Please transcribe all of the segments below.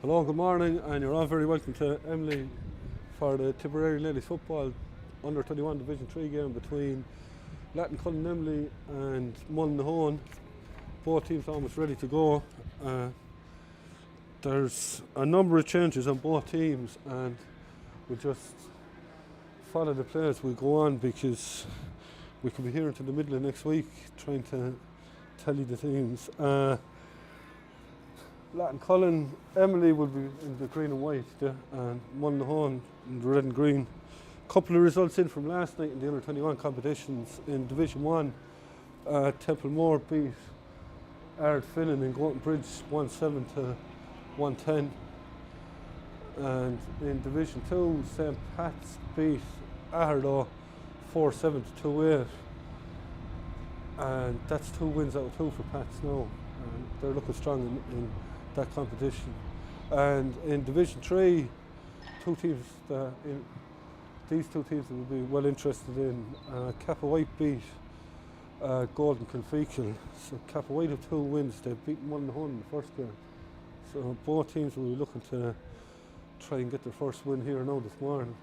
Hello, good morning, and you're all very welcome to Emly for the Tipperary Ladies Football Under 21 Division 3 game between Lattin-Cullen Emly and Mullinahone. Both teams almost ready to go. There's a number of changes on both teams, and we'll just follow the players. We'll go on because we could be here until the middle of next week trying to tell you the teams. Lattin-Cullen, Emly will be in the green and white, and Mullinahone in the red and green. Couple of results in from last night in the under-21 competitions. In Division 1, Templemore beat Ardfinnan in Gorton Bridge 1-7 to 110. And in Division 2, St. Pat's beat Aherlow 4-7 to 2-8. And that's 2 wins out of 2 for Pats now. And they're looking strong in that competition. And in Division 3, these two teams will be well interested in. Kappa White beat Golden Kilfeacle. So Kappa White have 2 wins. They've beaten Mullinahone in the first game. So both teams will be looking to try and get their first win here now this morning.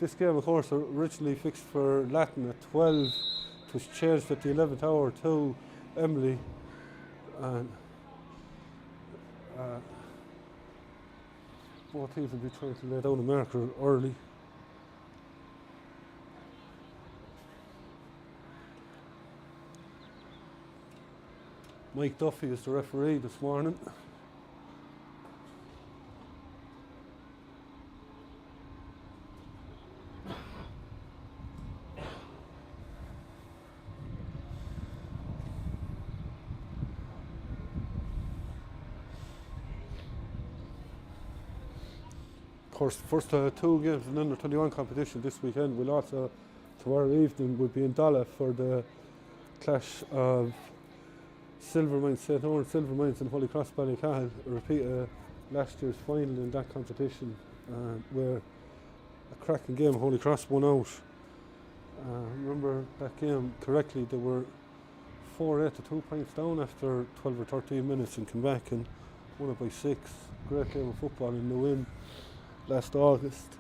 This game, of course, originally fixed for Latin at 12. It was changed at the 11th hour to Emly. And both teams will be trying to lay down a marker early. Mike Duffy is the referee this morning. Of course, the first 2 games in the under-21 competition this weekend will also, tomorrow evening, will be in Dala for the clash of Silvermines, St. Orange Silvermines and Holy Cross Ballycahill, a repeat of last year's final in that competition, where a cracking game Holy Cross won out. Remember that game correctly, they were 4-8 to 2 points down after 12 or 13 minutes and came back and won it by 6. Great game of football in the win last August.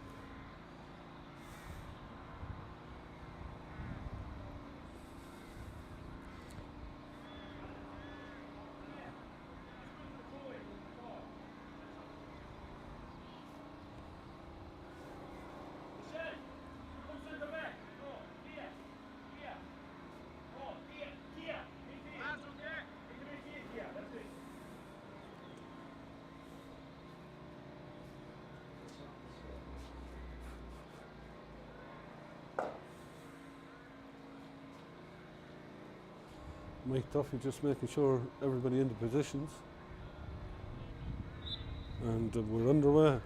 Mike Duffy just making sure everybody in the positions, and we're underway.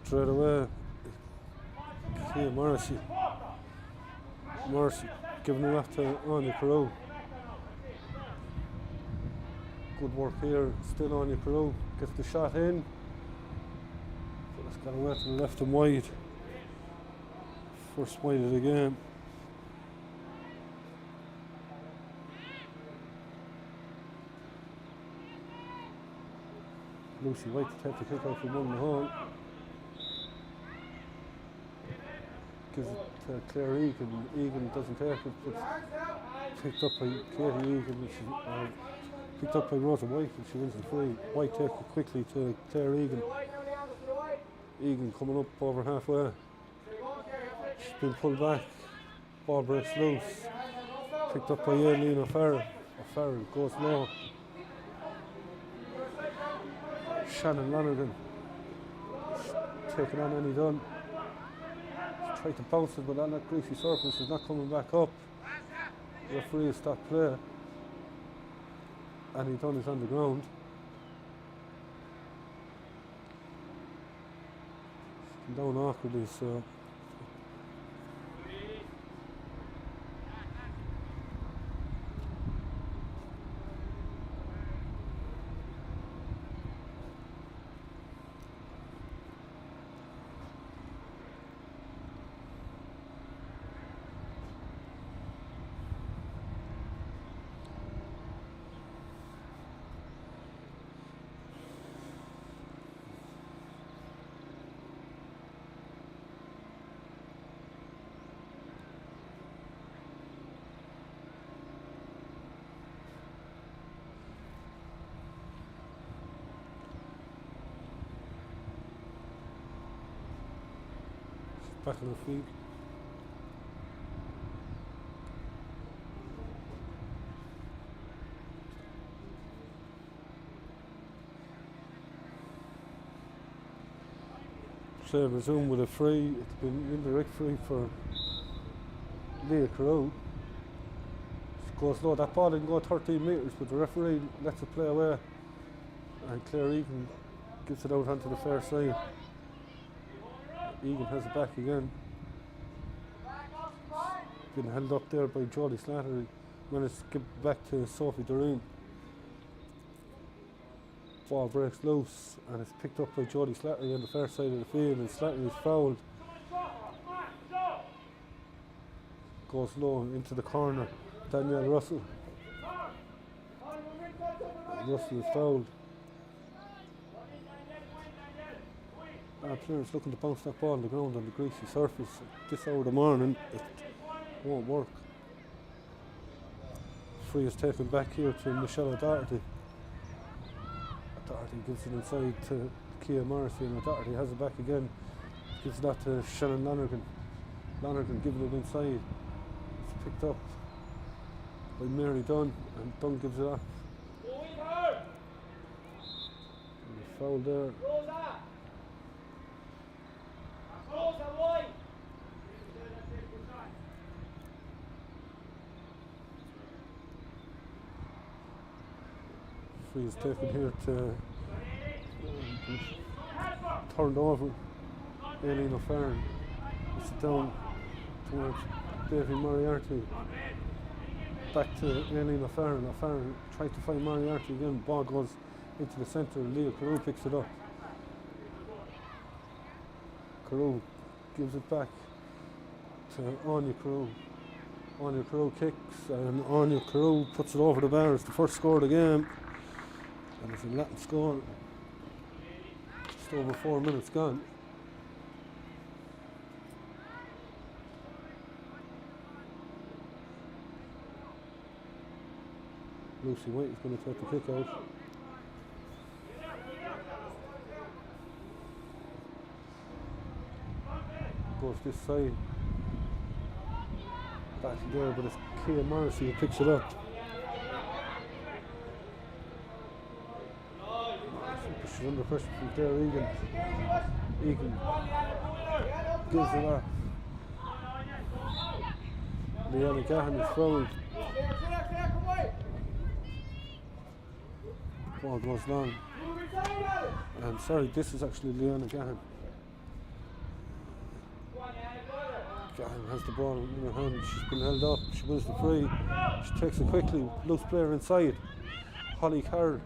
Straight away, Kia Morrissey giving it off to Anya Carew. Good work here, still Anya Carew, gets the shot in, but it's got away to the left and wide. First wide of the game. Lucy White to take the kick out from Mullinahone. Gives it to Claire Egan. Egan doesn't take it, but picked up by Katie Egan. Picked up by Rosa White, and she wins the free. White takes it quickly to Claire Egan. Egan coming up over halfway. She's been pulled back. Ball breaks loose. Picked up by Aileen O'Farrell. O'Farrell goes low. Shannon Lonergan taking on Annie Dunn. Tried to bounce it, but on that greasy surface is not coming back up. The referee has stopped play. Annie Dunn is on the ground. She's down awkwardly, so back on her feet. So resume with a free. It's been indirect free for Leah Carew. Goes low. That ball didn't go 13 metres, but the referee lets it play away, and Claire Egan gives it out onto the fair side. Egan has it back again. Been held up there by Jodie Slattery. Managed to give back to Sophie Doreen. Ball breaks loose and it's picked up by Jodie Slattery on the fair side of the field, and Slattery is fouled. Goes low into the corner. Danielle Russell. Russell is fouled. Our players looking to bounce that ball on the ground on the greasy surface. This hour of the morning, it won't work. Free is taken back here to Michelle O'Doherty. O'Doherty gives it inside to Kia Morrissey, and O'Doherty has it back again. Gives that to Shannon Lonergan. Lonergan giving it inside. It's picked up by Mary Dunn, and Dunn gives it up. And the foul there. Free is taken here to turned over. Aileen O'Farrell. It's down towards Davy Moriarty. Back to Aileen O'Farrell. O'Farrell tried to find Moriarty again. Ball goes into the centre. Leah Carew picks it up. Carew gives it back to Anya Carew. Anya Carew kicks, and Anya Carew puts it over the bar. It's the first score of the game, and it's a Latin score. Just over 4 minutes gone. Lucy White is going to take the kick out. Goes this side. Back there, but it's Kia Morrissey who picks it up. She's under pressure from Claire Egan. Egan gives it up. Leanna Gahan is fouled. Ball goes long. And sorry, this is actually Leanna Gahan. Gahan has the ball in her hand. She's been held up. She wins the free. She takes it quickly. Loose player inside. Holly Carroll.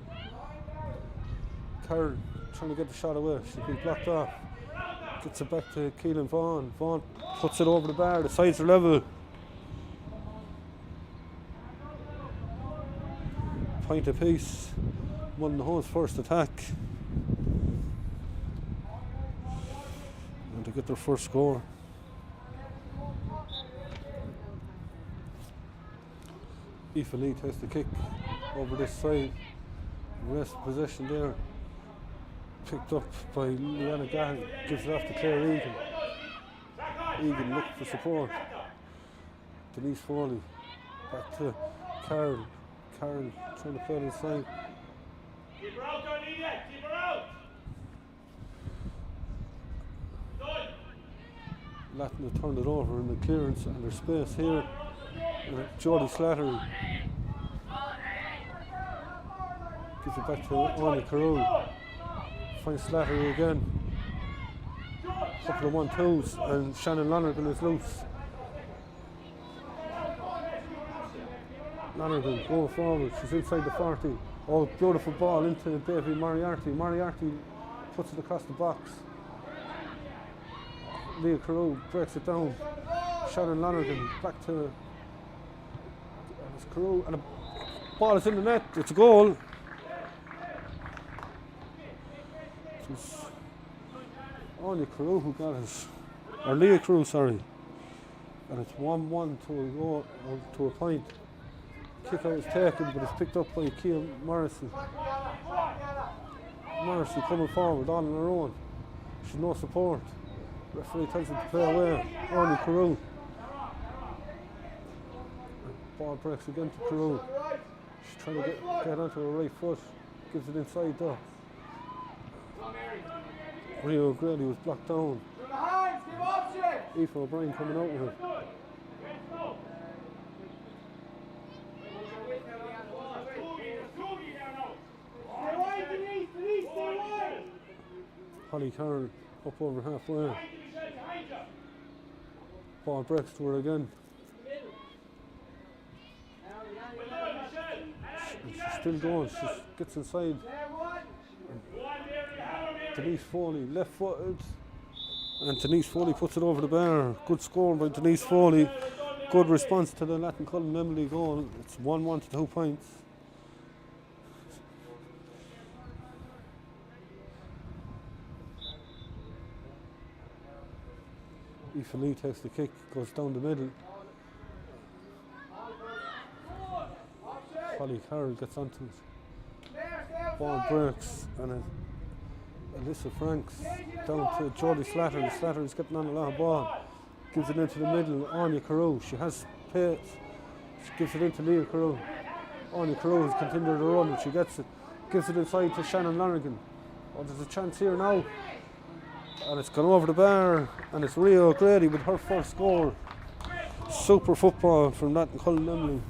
Carroll trying to get the shot away. She's been blocked off. Gets it back to Keelan Vaughan. Vaughan puts it over the bar. The sides are level. Point apiece. Mullinahone's first attack. And to get their first score. Aoife Lee takes the kick over this side. Rest possession there. Picked up by Leanna Gahan. Gives it off to Claire Egan. Egan looking for support. Denise Foley. Back to Carol. Carol trying to play inside. Keep her out, don't need it. Keep her out. Lattin have turned it over in the clearance, and there's space here. Jodie Slattery gives it back to Anya Carew. Finds Slattery again. Couple of 1-2s, and Shannon Lonergan is loose. Lonergan going forward. She's inside the 40. Oh, beautiful ball into Davy Moriarty. Moriarty puts it across the box. Leah Carew breaks it down. Shannon Lonergan back to Carew, and the ball is in the net. It's a goal. It was Anya Carew who got it, or Leah Carew, sorry. And it's 1-1 to a goal, or to a point. Kick out is taken, but it's picked up by Kia Morrissey. Morrissey coming forward all on her own. She's no support. Referee tells him to play away. Arnie Carew. Ball breaks again to Carew. She's trying to get onto her right foot. Gives it inside though. Rio O'Grady was blocked down. Aoife O'Brien coming out with it. Holly Carroll up over halfway. Ball breaks to her again. She's still going. She gets inside. Denise Foley, left footed. And Denise Foley puts it over the bar. Good score by Denise Foley. Good response to the Lattin-Cullen Emly goal. It's 1-1 to 2 points. Aoife Lee takes the kick, goes down the middle. Holly Carroll gets onto it. Ball breaks and Alyssa Franks down to Jodie Slattery. Slattery's getting on a lot of ball. Gives it into the middle. Anya Carew. She has pace. She gives it into Leah Carew. Anya Carew has continued to run and she gets it. Gives it inside to Shannon Lanigan. Oh, there's a chance here now. And it's gone over the bar. And it's Rio O'Grady with her first goal. Super football from Lattin-Cullen Emly.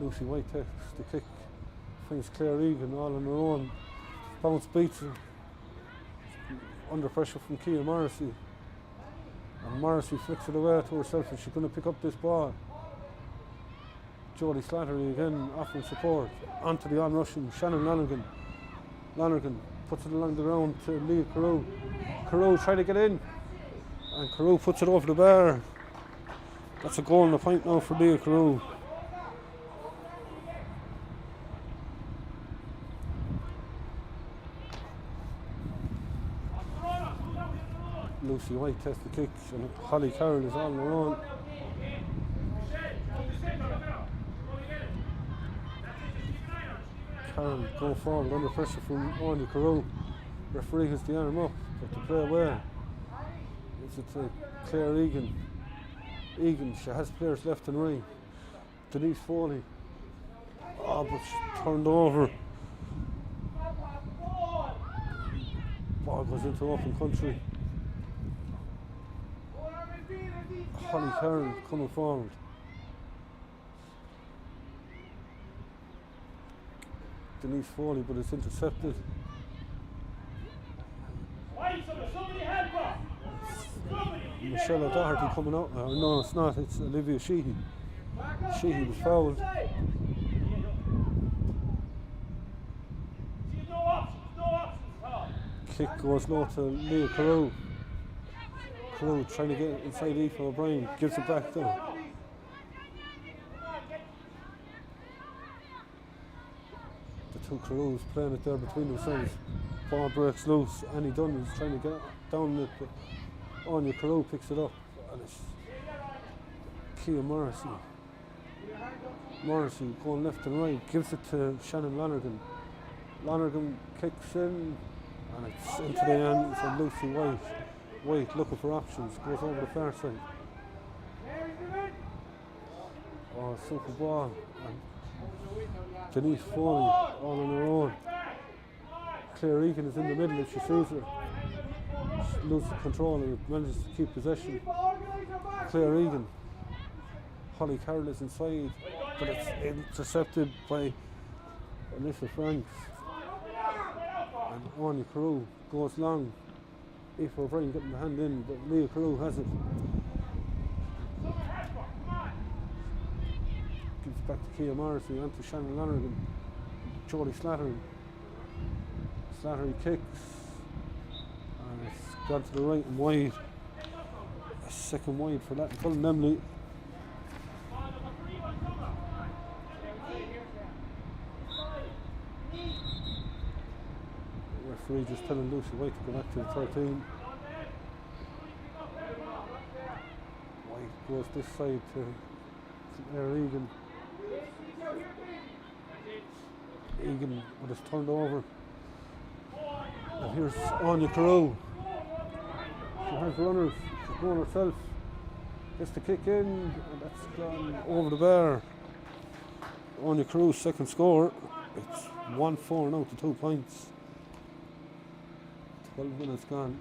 Lucy White takes the kick, finds Claire Egan all on her own. Bounce beats her. Under pressure from Kia Morrissey. And Morrissey flicks it away to herself and she's going to pick up this ball. Jodie Slattery again offering support. Onto the on-rushing Shannon Lanigan. Lanigan puts it along the ground to Leah Carew. Carew trying to get in. And Carew puts it over the bar. That's a goal and a point now for Leah Carew. Lucy White takes the kick and Holly Carroll is all on her own. Carroll going forward under pressure from Anya Carew. Referee has the arm up, but to play away. It's to Claire Egan. Egan, she has players left and right. Denise Foley. Oh, but she's turned over. Ball goes into open country. Holly Carroll coming forward. Denise Foley, but it's intercepted. Michelle O'Doherty coming out. No, it's not. It's Olivia Sheehy. Sheehy was fouled. Kick goes low to Leah Carew. Carew trying to get inside Aoife O'Brien. Gives it back though. The two Carews playing it there between themselves. Ball breaks loose. Annie Dunn is trying to get down it, but Anya Carew picks it up. And it's Kia Morrissey. Morrissey going left and right. Gives it to Shannon Lanigan. Lanigan kicks in. And it's into the end for Lucy White. White looking for options, goes over the far side. Oh, super ball. And Denise Foley all on her own. Claire Egan is in the middle if she sees her. She loses control and manages to keep possession. Claire Egan. Holly Carroll is inside, but it's intercepted by Alyssa Franks. And Anya Carew goes long. Aoife O'Brien getting the hand in, but Leah Carew has it. Gives back to Kia Morrissey, onto Shannon Lanigan. Jodie Slattery. Slattery kicks. And it's gone to the right and wide. A second wide for Lattin-Cullen Emly. Referee just telling Lucy White to go back to the 13. White goes this side to Claire Egan. Egan with his turned over. And here's Anya Carew. She has runners. She's going herself. Gets the kick in, and that's gone over the bar. Anya Carew's second score. It's 1-4 now to 2 points. 12 minutes gone.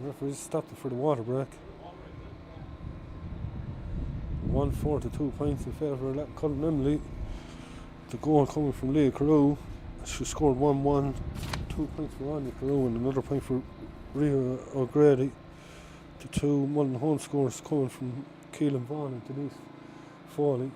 The referees stopped it for the water break. 1-4 to 2 points in favour of Lattin-Cullen Emly. The goal coming from Leah Carew. She scored 1-1. 2 points for Anya Carew and another point for Rhea O'Grady. The two Mullinahone scores coming from Keelan Vaughan and Denise Foley.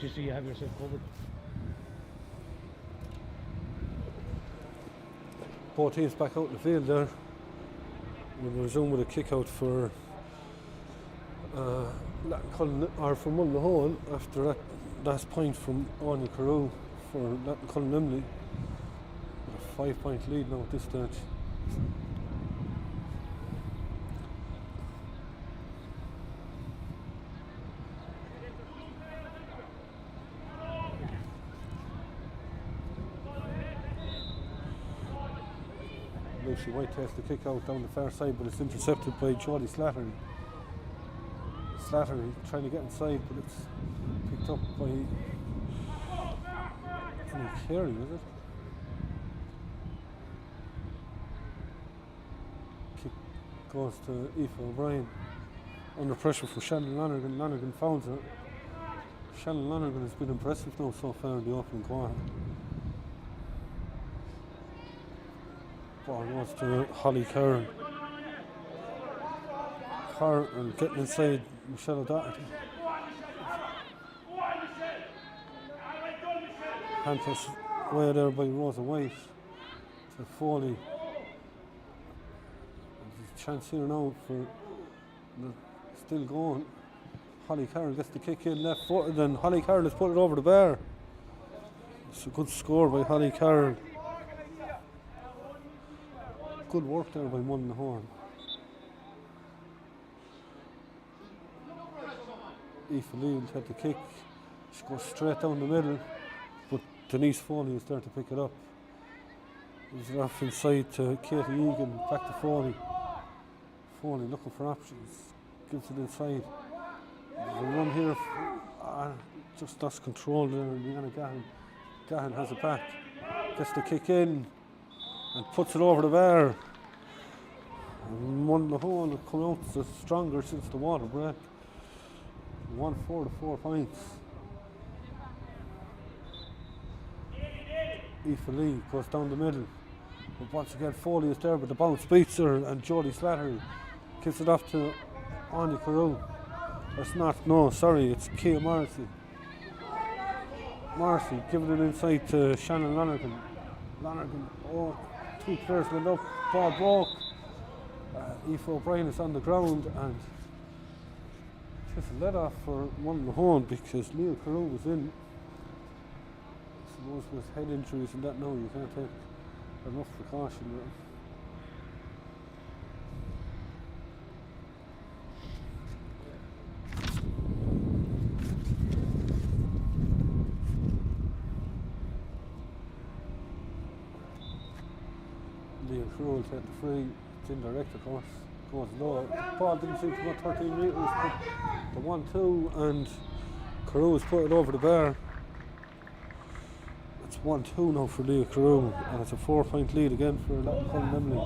Just so you have yourself covered. Both teams back out in the field there. We'll resume with a kick out for Lattin-Cullen, or for Mullinahone after that last point from Anya Carew for Lattin-Cullen Emly. 5-point lead now at this stage. Lucy White takes the kick out down the far side, but it's intercepted by Jody Slattery. Slattery trying to get inside, but it's picked up by Emly Carey, is it? Kick goes to Aoife O'Brien. Under pressure from Shannon Lonergan. Lonergan fouls it. Shannon Lonergan has been impressive now so far in the opening quarter. Ball goes to Holly Curran. Curran getting inside Michelle O'Doherty. Hand pass away there by Rosa White to Foley. There's a chance here now for still going. Holly Curran gets the kick in left footed, and Holly Curran has put it over the bar. It's a good score by Holly Curran. Good work there by Mullinahone. Aoife Lee will take the kick. She goes straight down the middle, but Denise Foley is there to pick it up. Gives it off inside to Katie Egan, back to Foley. Foley looking for options, gives it inside. There's a run here, just lost control there, and Leanna Gahan. Gahan has it back, gets the kick in, and puts it over the bar. And Mullinahone have come out stronger since the water break. 1-4 to 4 points. Aoife Lee goes down the middle. But once again Foley is there, but the bounce beats her, and Jodie Slattery gives it off to Anya Carew. It's not, no, sorry, it's Kia Morrissey. Morrissey giving it inside to Shannon Lonergan. Lonergan, oh, two players went up, ball broke. Aoife O'Brien is on the ground, and just a let off for Mullinahone because Leah Carew was in. I suppose with head injuries and that, no, you can't take enough precaution there. Leah Carew will take the free. It's indirect, of course. Goes low. The ball didn't seem to go 13 metres, but the 1-2, and Carew has put it over the bar. It's 1-2 now for Leah Carew, and it's a 4-point lead again for Lattin-Cullen Emly.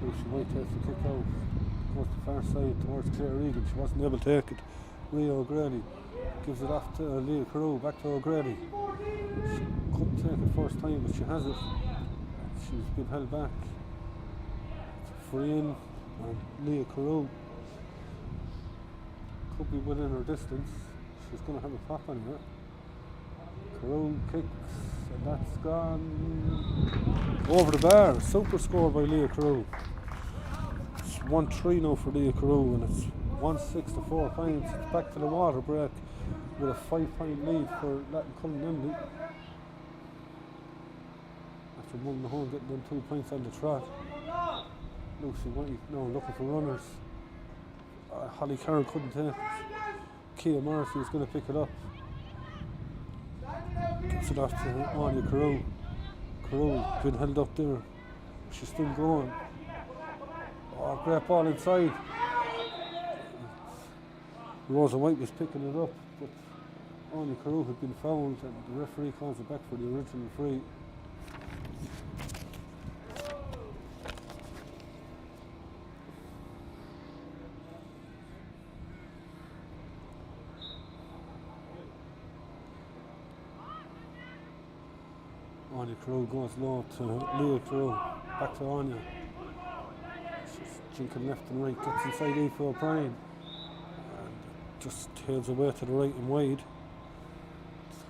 Lucy White takes the kick out, goes to the far side towards Claire Egan. She wasn't able to take it. Rhea O'Grady gives it off to Leah Carew, back to O'Grady. She couldn't take it first time, but she has it. She's been held back. It's a free in, and Leah Carew could be within her distance. She's going to have a pop on her. Carew kicks, and that's gone over the bar. Super score by Leah Carew. It's 1-3 now for Leah Carew, and it's 1-6 to 4 points. It's back to the water break with a 5-point lead for Lattin-Cullen Emly. After Mullinahone getting them 2 points on the trot. Lucy White now looking for runners. Holly Carroll couldn't take it. Kia Morrissey is going to pick it up. Gives it off to Anya Carew. Carew been held up there. She's still going. Oh, great ball inside. Rosa White was picking it up, but Anya Carew had been fouled, and the referee calls it back for the original free. Anya Carew goes low to Leah Carew, back to Anya. She's jinking left and right, gets inside Aoife O'Brien. Just tails away to the right and wide.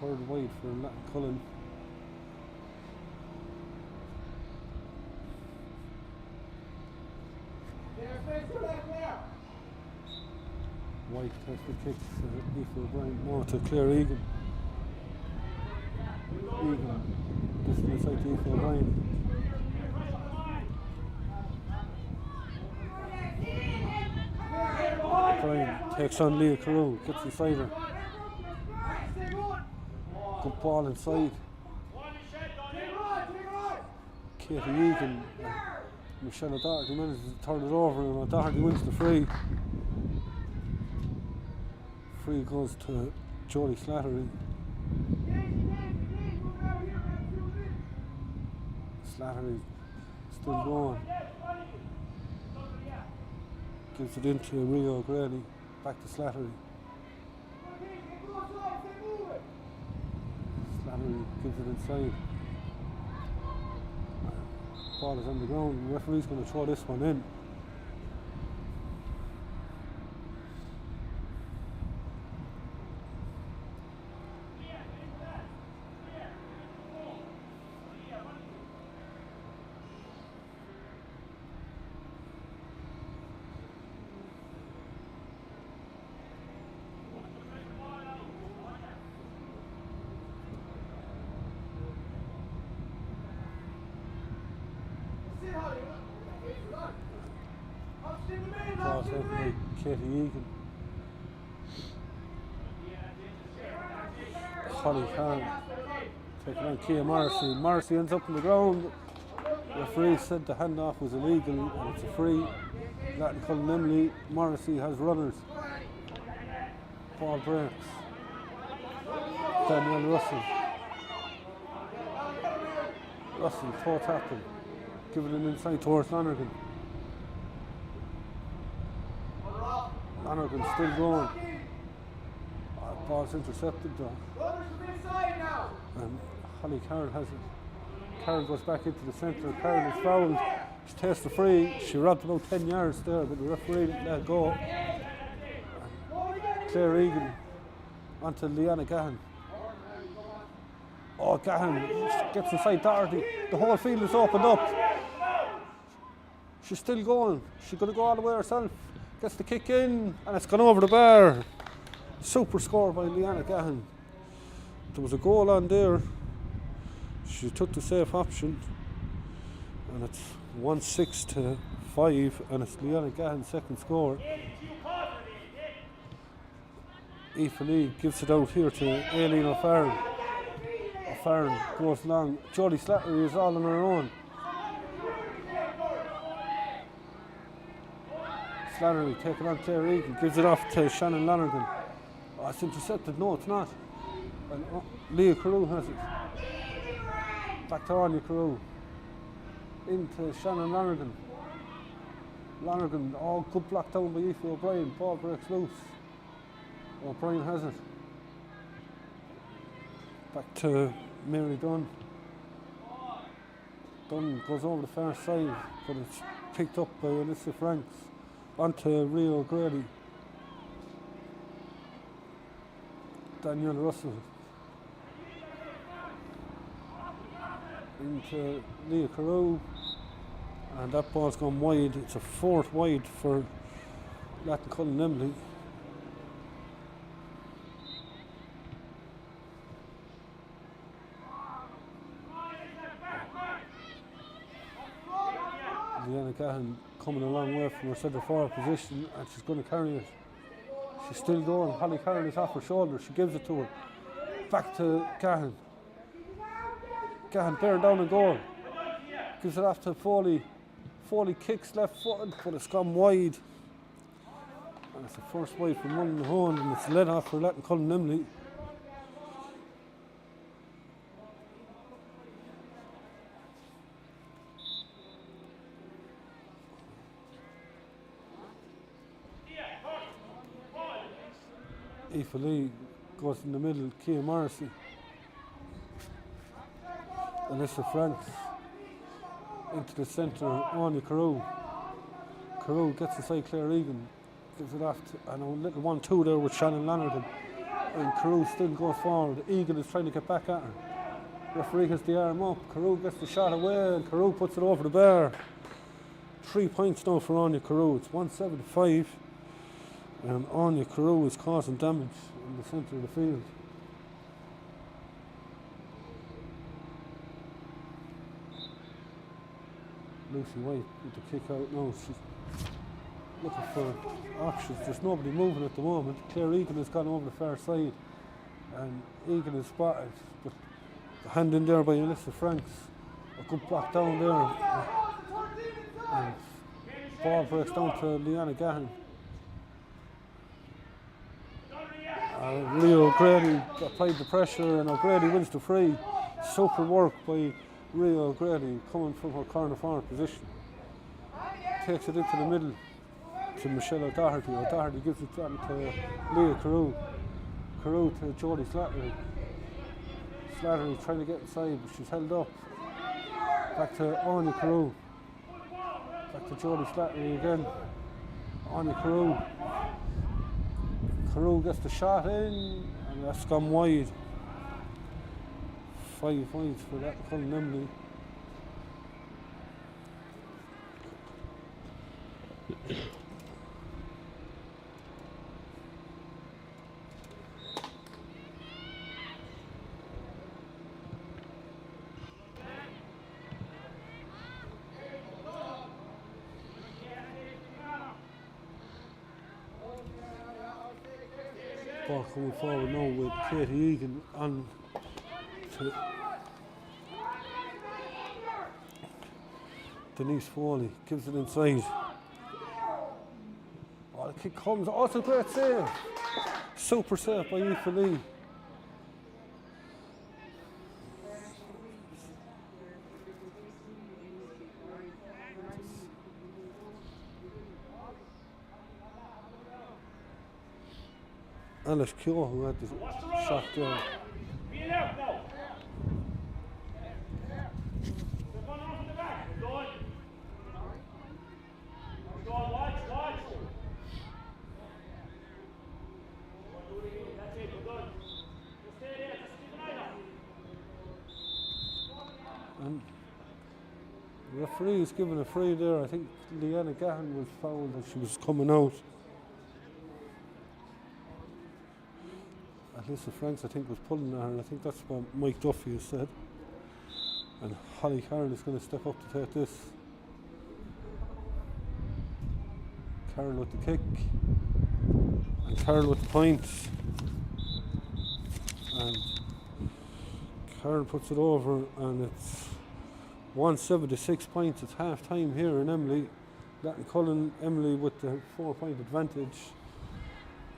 Third wide for Lattin-Cullen. White Right, contested kick to Aoife O'Brien. No, to Claire Egan. Egan gives it inside to Aoife O'Brien. O'Brien takes on Leah Carew, gets inside her. Good ball inside. Katie Egan, Michelle O'Doherty manages to turn it over and O'Doherty wins the free. Free goes to Jodie Slattery. Slattery still going. Gives it into Rio O'Grady. Back to Slattery. Slattery gives it inside. Ball is on the ground. The referee's going to throw this one in. Ball taken by Katie Egan. Holly Karen taking on Kia Morrissey. Morrissey ends up on the ground. The referee said the handoff was illegal and it's a free. Lattin-Cullen Emly. Morrissey has runners. Ball breaks. Danielle Russell. Russell toe tackle. Giving it inside towards Lonergan. Lonergan still going. Ball's intercepted though. And Holly Carroll has it. Carroll goes back into the centre. Carroll is fouled. She takes the free. She robbed about 10 yards there, but the referee didn't let go. And Claire Egan onto Leanna Gahan. Oh, Gahan gets inside Doherty. The whole field is opened up. She's still going. She's going to go all the way herself. Gets the kick in, and it's gone over the bar. Super score by Leanna Gahan. There was a goal on there. She took the safe option, and it's 1-6 to 5, and it's Leanna Gahan's second score. Aoife Lee gives it out here to Aileen O'Farrell. O'Farrell goes long. Jodie Slattery is all on her own. Slattery taking on Claire Egan, gives it off to Shannon Lonergan. Oh, it's intercepted. No, it's not. And Leah Carew has it. Back to Anya Carew. Into Shannon Lonergan. Lonergan, oh, good block down by Aoife O'Brien. Ball breaks loose. O'Brien has it. Back to Mary Dunn. Dunn goes over the far side, but it's picked up by Alyssa Franks. Onto Rio O'Grady. Danielle Russell. Into Leah Carew. And that ball's gone wide. It's a fourth wide for Lattin-Cullen Emly. Leanna Gahan coming a long way from her centre forward position, and she's going to carry it. She's still going. Holly Carroll is off her shoulder. She gives it to her. Back to Gahan. Gahan bearing down and goal. Gives it off to Foley. Foley kicks left footed, but it's gone wide. And it's the first wide from Mullinahone, and it's led off for Lattin-Cullen Emly. Aoife Lee goes in the middle, Kia Morrissey. Alyssa Franks into the centre, Anya Carew. Carew gets inside Claire Egan, gives it off to, and a little 1-2 there with Shannon Lonergan. And Carew still goes forward. Egan is trying to get back at her. Referee has the arm up. Carew gets the shot away, and Carew puts it over the bar. 3 points now for Anya Carew. It's 1-7 to 5. And Anya Carew is causing damage in the centre of the field. Lucy White with the kick out now. She's looking for options. There's nobody moving at the moment. Claire Egan has gone over the far side, and Egan is spotted. But the hand in there by Alyssa Franks. A good block down there. And ball breaks down to Leanna Gahan. Rio O'Grady applied the pressure, and O'Grady wins the free. Super work by Rio O'Grady coming from her corner forward position. Takes it into the middle to Michelle O'Doherty. O'Doherty gives it down to Leah Carew. Carew to Jodie Slattery. Slattery trying to get inside, but she's held up. Back to Anya Carew. Back to Jodie Slattery again. Anya Carew. Carew gets the shot in, and that's gone wide. 5 points for Lattin-Cullen Emly. Ball coming forward now with Katie Egan on to Denise Foley, gives it inside. Oh, the kick comes, oh, it's a great save. Super save by Aoife Lee. Alice Kyo, who had the shot there. Be alert now. They're going on from the back. We're going. We're going. Watch. That's it. We're good. Just stay there. Just keep an eye on. And the referee is giving a free there. I think Leanna Gahan was fouled as she was coming out. Alyssa Franks, I think, was pulling at her, and I think that's what Mike Duffy has said. And Holly Carroll is going to step up to take this. Carroll with the kick, and Carroll with the point. And Carroll puts it over, and it's 176 points. It's half time here in Emly. Lattin-Cullen, Emly with the 4-point advantage.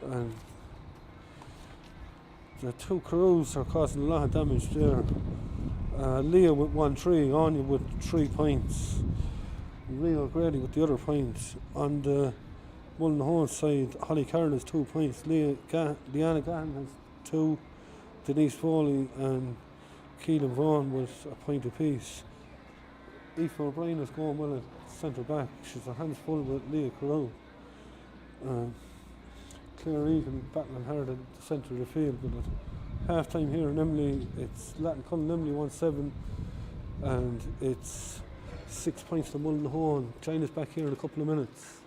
And the two Carews are causing a lot of damage there. Leah with 1-3, Anya with 3 points, Rio O'Grady with the other points. On the Mullinahone side, Holly Carroll has 2 points, Leanna Gahan has 2, Denise Foley and Keelan Vaughan with a point apiece. Aoife O'Brien is going well at centre back. She's her hands full with Leah Carew. Claire Egan battling hard at the centre of the field, but at half time here in Emly, it's Lattin-Cullen Emly 1-7, and it's 6 points to Mullinahone. China's back here in a couple of minutes.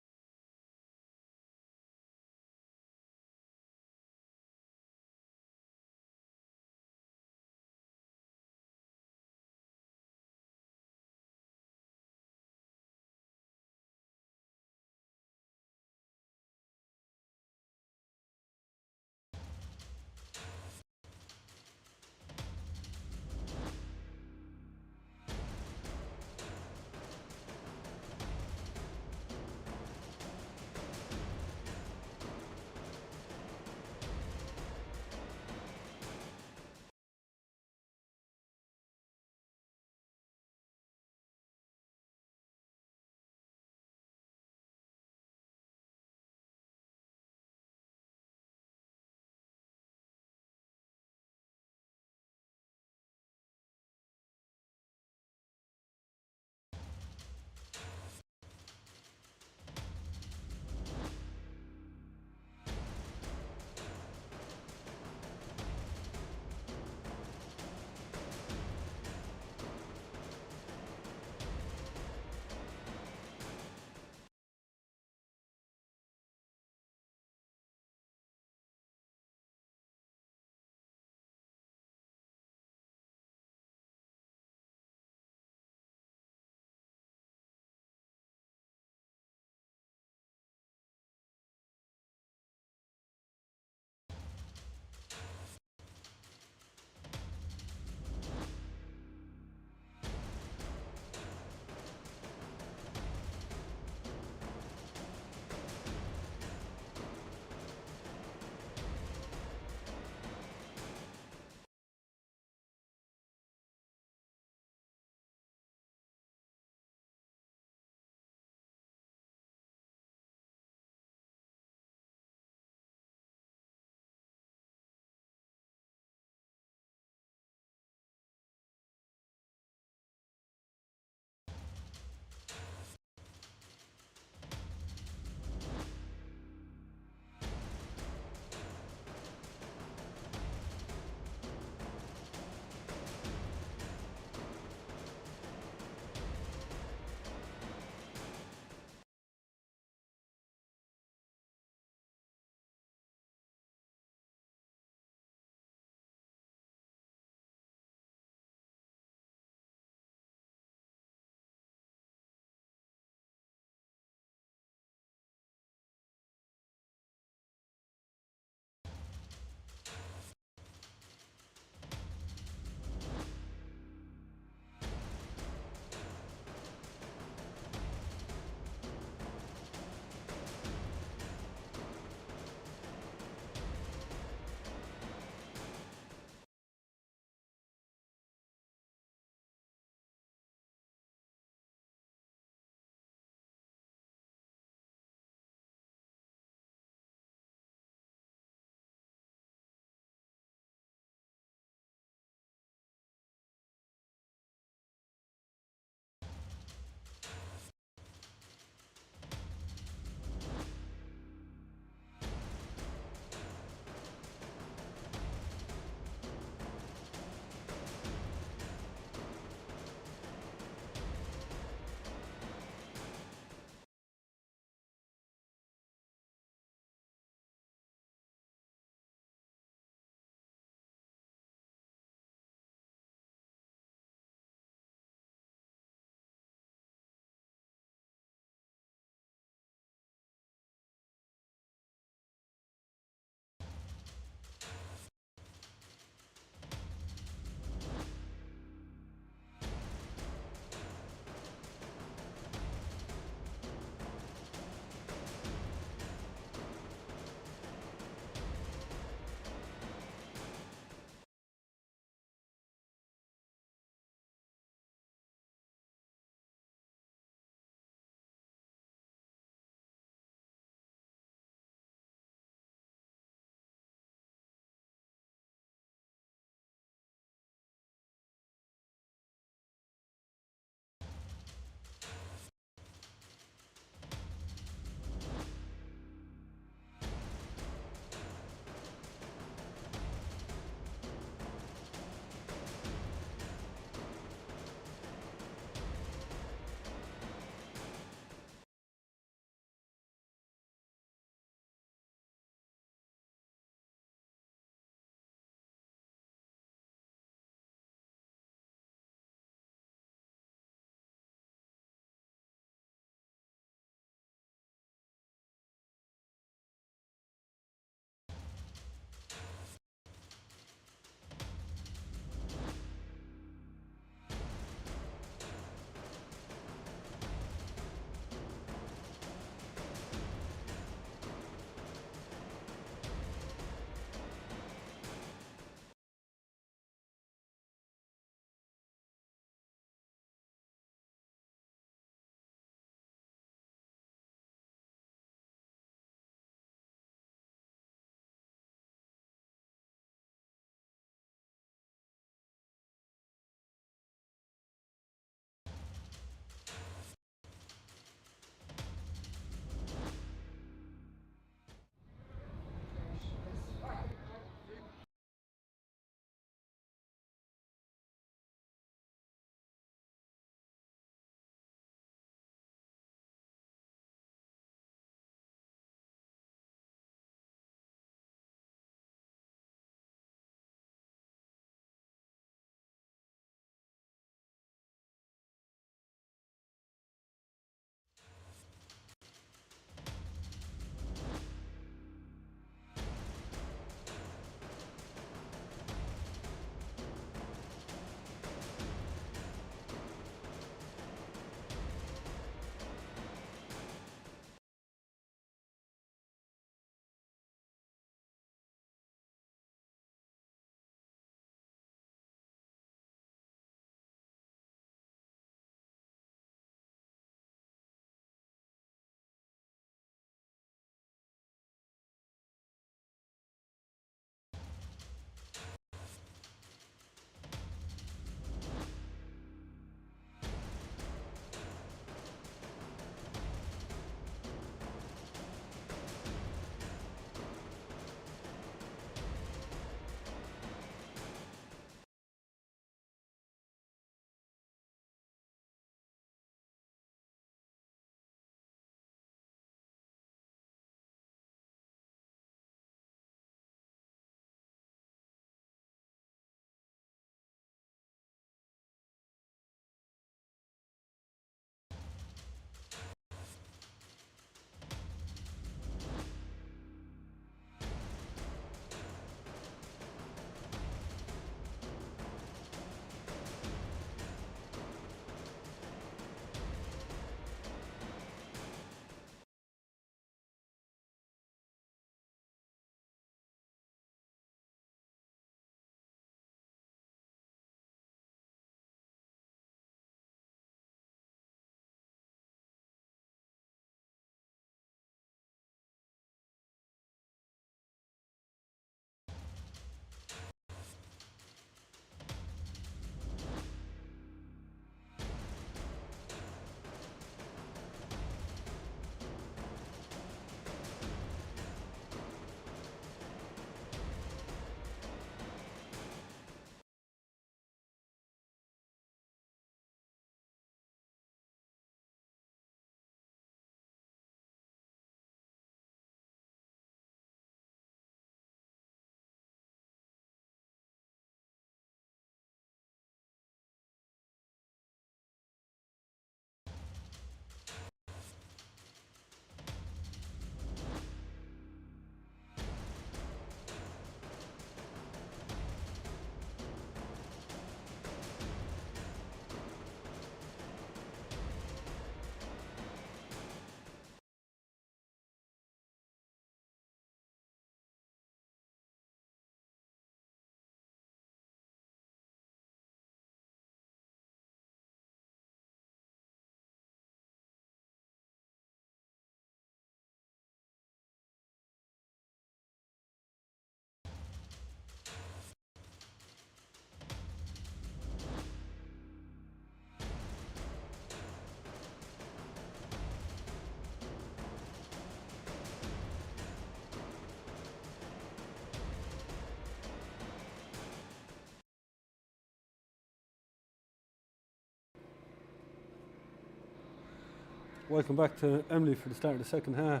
Welcome back to Emly for the start of the second half.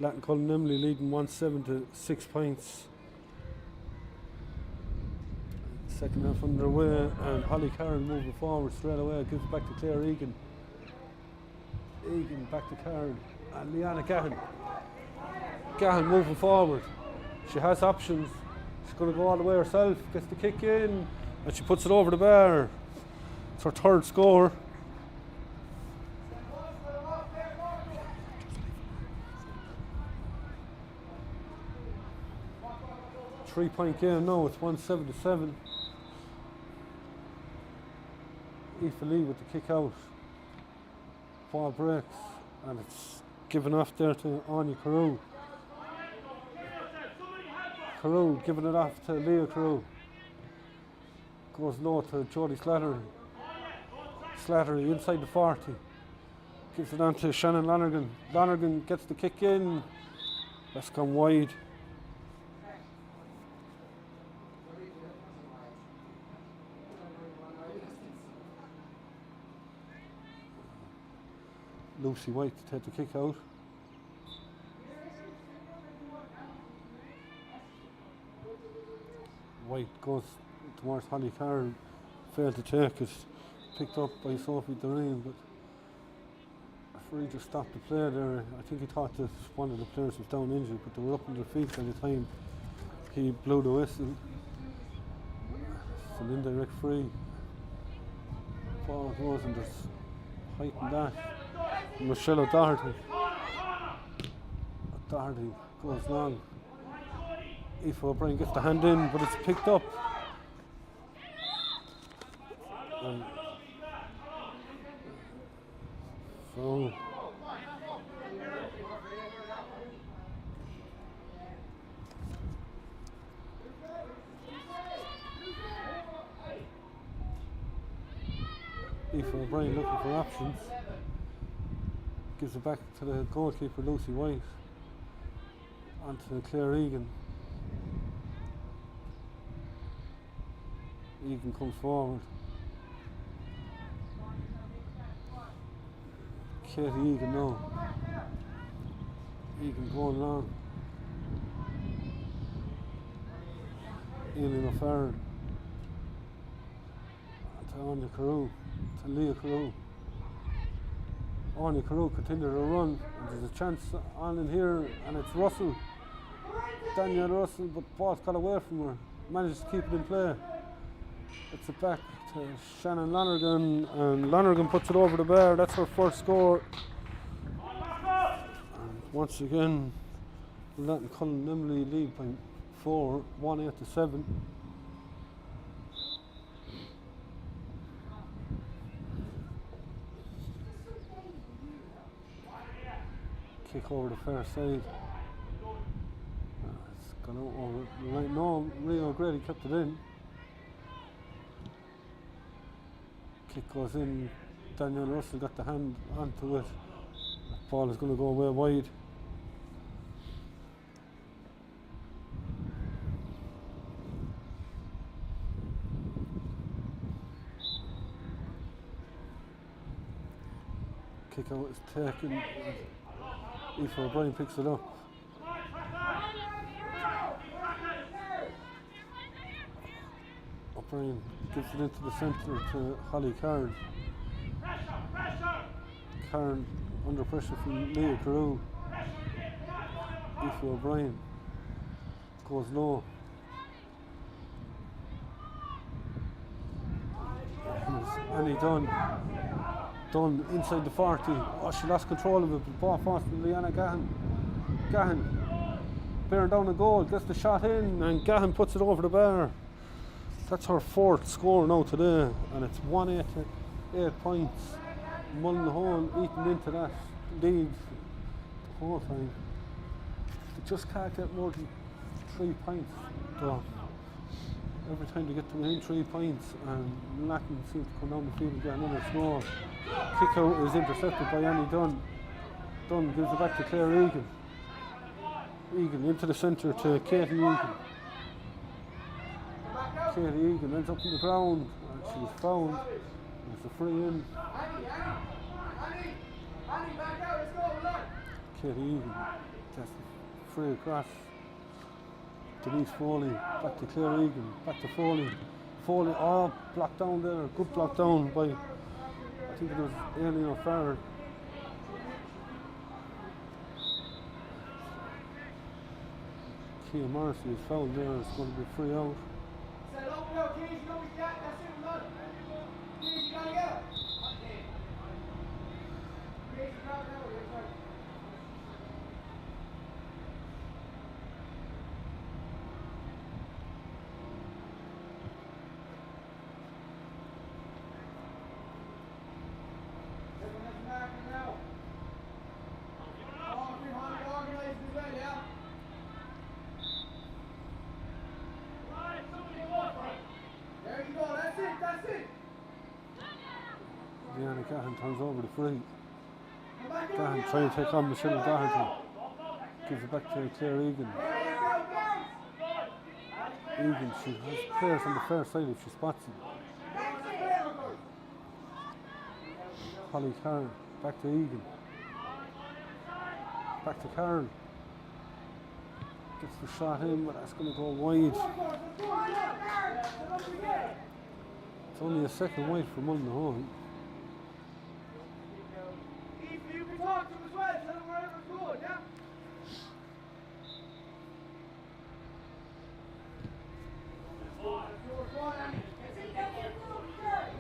Lattin-Cullen Emly leading 1-7 to 6 points. Second half underway, and Holly Karen moving forward straight away. Gives it back to Claire Egan. Egan back to Karen. And Leanna Gahan. Gahan moving forward. She has options. She's going to go all the way herself. Gets the kick in, and she puts it over the bar. It's her third score. Three-point game now. It's 1-7 to 7. Aoife Lee with the kick out. Ball breaks, and it's given off there to Anya Carew. Carew giving it off to Leah Carew. Goes low to Jodie Slattery. Slattery inside the 40. Gives it on to Shannon Lonergan. Lonergan gets the kick in. That's gone wide. Lucy White to take the kick out. White goes towards Holly Carroll. Failed to take it. Picked up by Sophie Doreen, but the referee just stopped the play there. I think he thought that one of the players was down injured, but they were up on their feet by the time he blew the whistle. It's an indirect free. Ball goes, and there's height and that. Michelle O'Doherty. O'Doherty goes long. Aoife O'Brien gets the hand in, but it's picked up. And so Aoife O'Brien looking for options. Gives it back to the goalkeeper Lucy White. On to Claire Egan. Egan comes forward. Katie Egan now. Egan going long. Aileen O'Farrell. To Anya Carew. To Leah Carew. Anya Carew continues to run, and there's a chance on in here, and it's Russell. Danielle Russell, but the ball's got away from her. Manages to keep it in play. It's it back to Shannon Lonergan, and Lonergan puts it over the bar. That's her first score. And once again, Lattin-Cullen Emly lead by 4, 1-8 to 7. Kick over the far side. It's gone out over the line. No, Rio O'Grady kept it in. Kick goes in. Danielle Russell got the hand onto it. The ball is going to go away wide. Kick out is taken. Aoife O'Brien picks it up. O'Brien gives it into the centre to Holly Karen. Karen under pressure from Leah Carew. Aoife O'Brien goes low. Annie Dunn. Dunn inside the 40. Oh, she lost control of it, but ball fast from Leanna Gahan. Gahan bearing down the goal, gets the shot in, and Gahan puts it over the bar. That's her fourth score now today, and it's 1-8 to 8 points. Mullinahone eating into that lead the whole time. They just can't get more than 3 points. So every time they get to within 3 points, and Latin seems to come down the field and get another score. Kick out is intercepted by Annie Dunn. Dunn gives it back to Claire Egan. Egan into the centre to Katie Egan. Katie Egan ends up on the ground, and she's found. It's a free in. Katie Egan, just free across. Denise Foley, back to Claire Egan, back to Foley. Foley, oh, blocked down there, good block down by, I think it was Emly or Farrell. Kia Morrissey is fouled there, it's going to be free out. Deanna Gahan turns over the free. Gahan trying to take on Michelle Doherty. Gives it back to Claire Egan. Egan, she has players on the fair side if she spots him. Holly Carroll, back to Egan. Back to Carroll. Gets the shot in, but that's going to go wide. It's only a second wide for Mullinahone.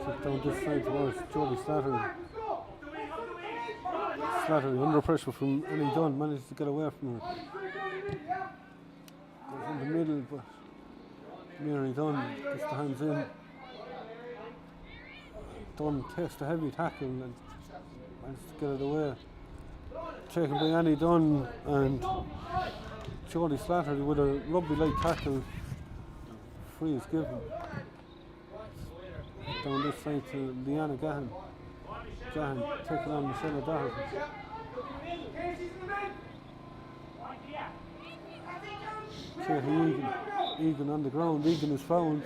Kick down this side towards Jodie Slattery. Slattery under pressure from Annie Dunn, manages to get away from her. Goes in the middle, but Mary Dunn gets the hands in. Dunn takes the heavy tackle and manages to get it away. Taken by Annie Dunn and Jodie Slattery with a rugby-like tackle. Free is given. Down this side to Leanna Gahan. Gahan taking on Michelle Doherty. Katie Egan. Egan on the ground. Egan is fouled.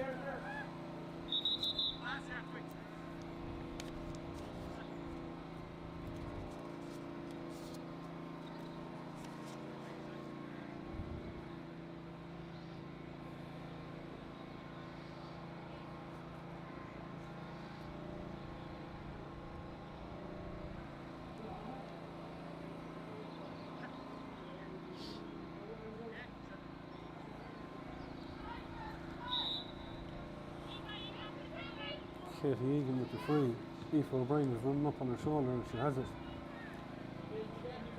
Katie Egan with the free. Aoife O'Brien is running up on her shoulder and she has it.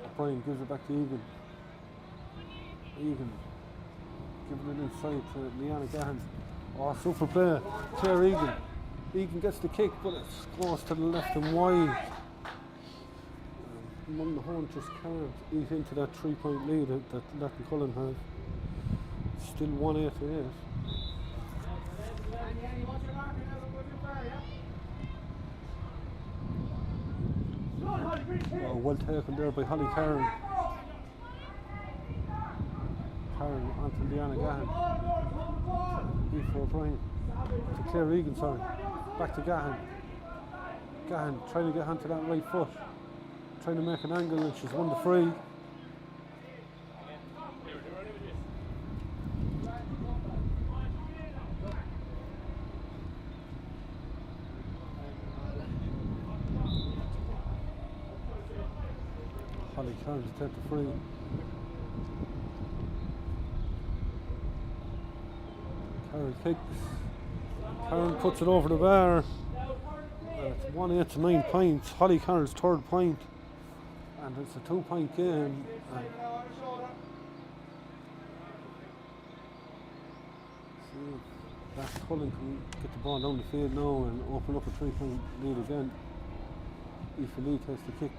O'Brien gives it back to Egan. Egan giving it inside to Leanna Gahan. Oh, super play. Claire Egan. Egan gets the kick, but it's close to the left and wide. Mullinahone just can't eat into that 3-point lead that Lattin-Cullen have. Still 1-8. Oh, well taken there by Holly Carroll. Carroll onto Leanna Gahan. Aoife O'Brien to Claire Egan, sorry. Back to Gahan. Gahan trying to get onto that right foot. Trying to make an angle and she's won the free. Holly Carroll to take the free. Carroll kicks. Carroll puts it over the bar. And it's 1-8 to 9 points. Holly Carroll's third point. And it's a 2-point game. Lattin-Cullen can get the ball down the field now and open up a 3-point lead again. Aoife Lee takes the kick.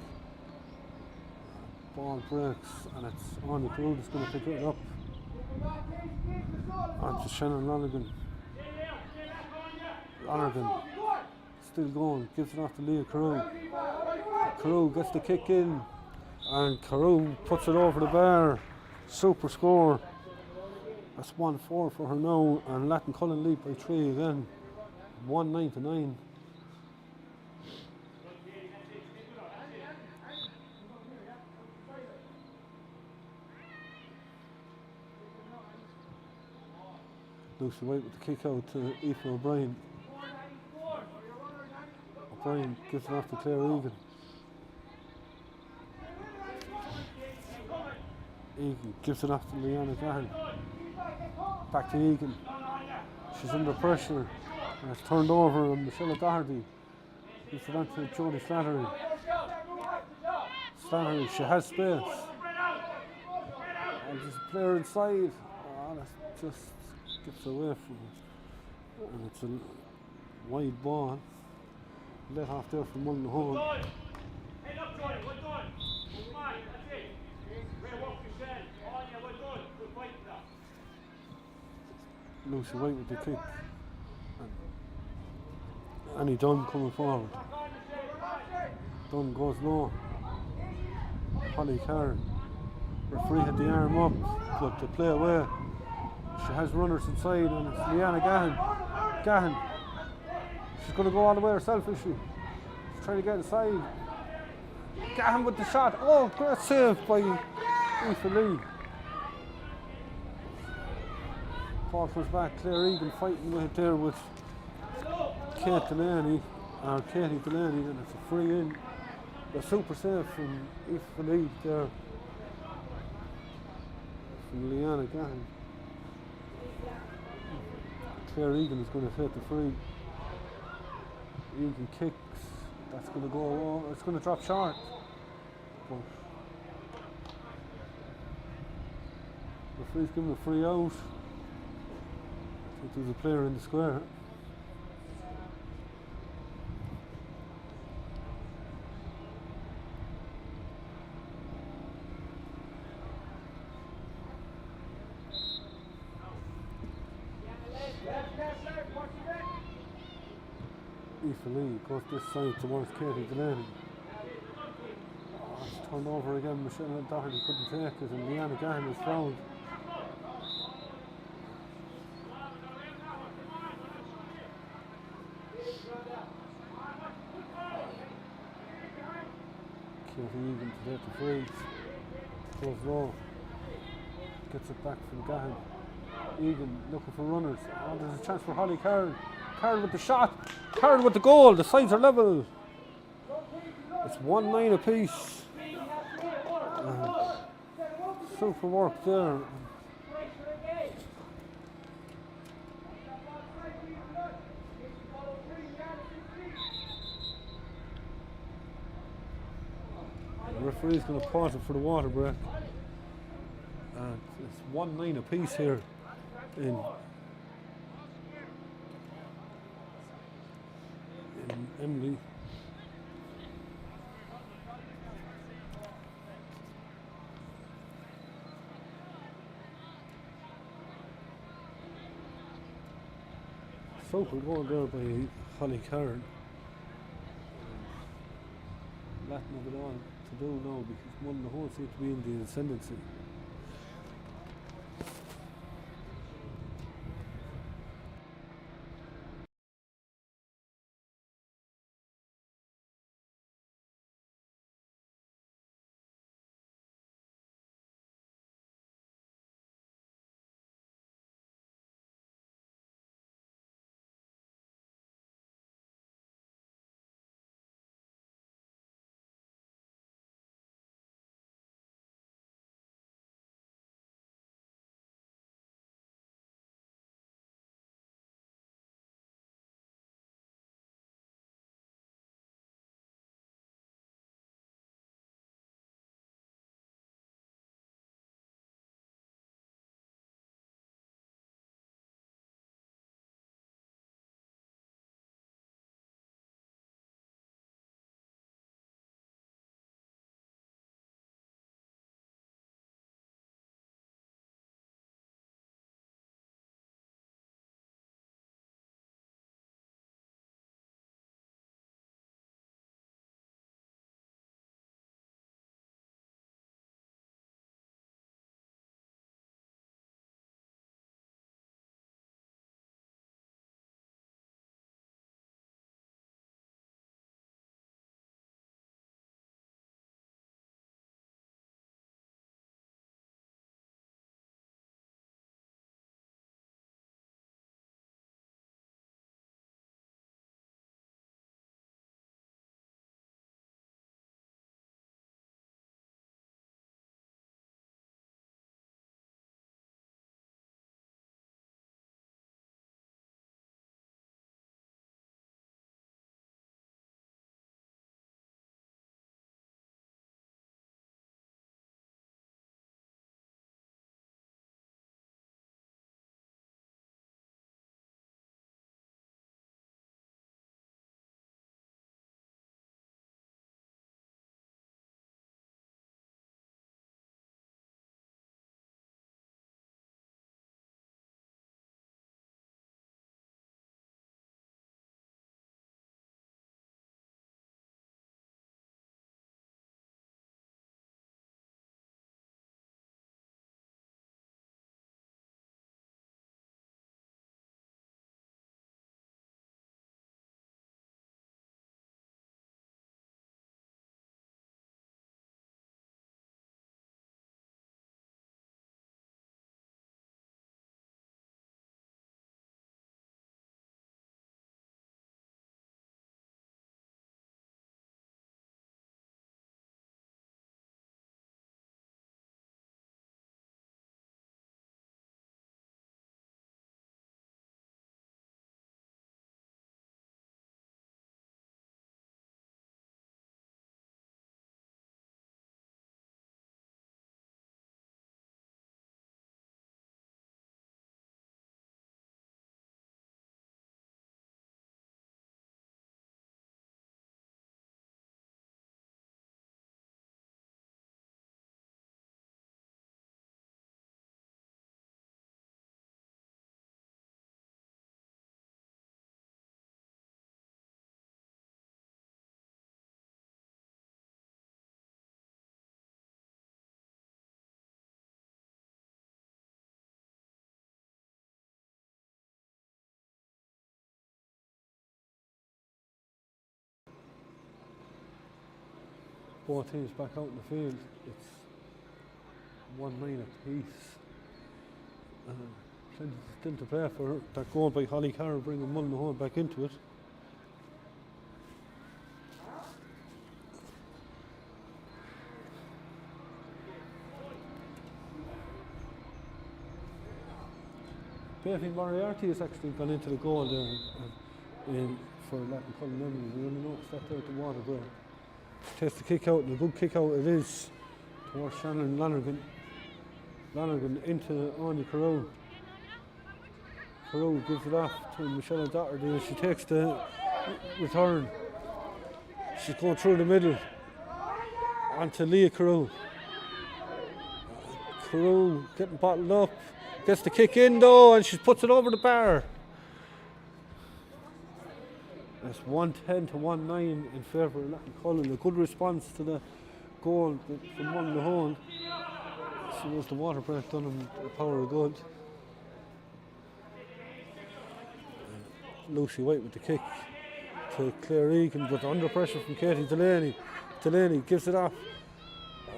Ball breaks and it's Arnie Crew that's going to pick it up. On to Shannon Lonergan. Lonergan still going, gives it off to Leah Carew. Carew gets the kick in and Carew puts it over the bar. Super score. That's 1-4 for her now and Lattin-Cullen lead by 3 again. 1-9 to 9. Lucy White with the kick out to Aoife O'Brien. O'Brien gives it off to Claire Egan. Egan gives it off to Leanna Gahan. Back to Egan. She's under pressure. And it's turned over on Michelle O'Doherty. Gives it on to Jodie Slattery. Slattery, she has space. And there's a player inside. Oh, that just gets away from it. And it's a wide ball. Let off there from Mullinahone. Head up, Johnny, well done. Come on, that's it. Great work, Michelle. Oh, yeah, well done. Good fight now. Lucy White with the kick. And Annie Dunn coming forward. Dunn goes low. Holly Carr. Referee had the arm up, but to play away. She has runners inside, and it's Leanna Gahan. Gahan. She's going to go all the way herself, is she? She's trying to get inside. Gahan with the shot. Oh, great save by Aoife Lee. Ball comes back. Claire Egan fighting with it there with Katie Delaney, and it's a free in. A super save from Aoife Lee there. From Leanna Gahan. Claire Egan is going to hit the free. Egan kicks. That's going to go. Oh, it's going to drop short. But referee's giving a free out. I think there's a player in the square. Aoife Lee goes this side towards Katie Delaney. Oh, it's turned over again. Michelle O'Doherty couldn't take it, and Leanna Gahan is fouled. Katie Egan to take the free. Goes low. Gets it back from Gahan. Egan looking for runners. Oh, there's a chance for Holly Carroll. Carroll with the shot. Carroll with the goal. The sides are level. It's 1-9 apiece. Super work there. The referee's going to pause it for the water break. And it's 1-9 apiece here in Emly. Super goal there by Holly Carroll. Latin of it all to do now because Mullinahone seem to be in the ascendancy. both teams back out in the field. It's 1-9 apiece. Plenty still to play for. That goal by Holly Carroll bringing Mullinahone back into it. Davy Moriarty has actually gone into the goal there for Lattin-Cullen Emly. We only noticed that there at the water break. Takes the kick out, and a good kick out it is towards Shannon Lonergan. Lonergan into Anya Carew. Carew gives it off to Michelle O'Doherty and she takes the return. She's going through the middle onto Leah Carew. Carew getting bottled up. Gets the kick in though and she puts it over the bar. It's 1-10 to 1-9 in favour of Lattin-Cullen. A good response to the goal from Mullinahone. So was the water break done them the power of good. Lucy White with the kick to Claire Egan, but under pressure from Katie Delaney. Delaney gives it off.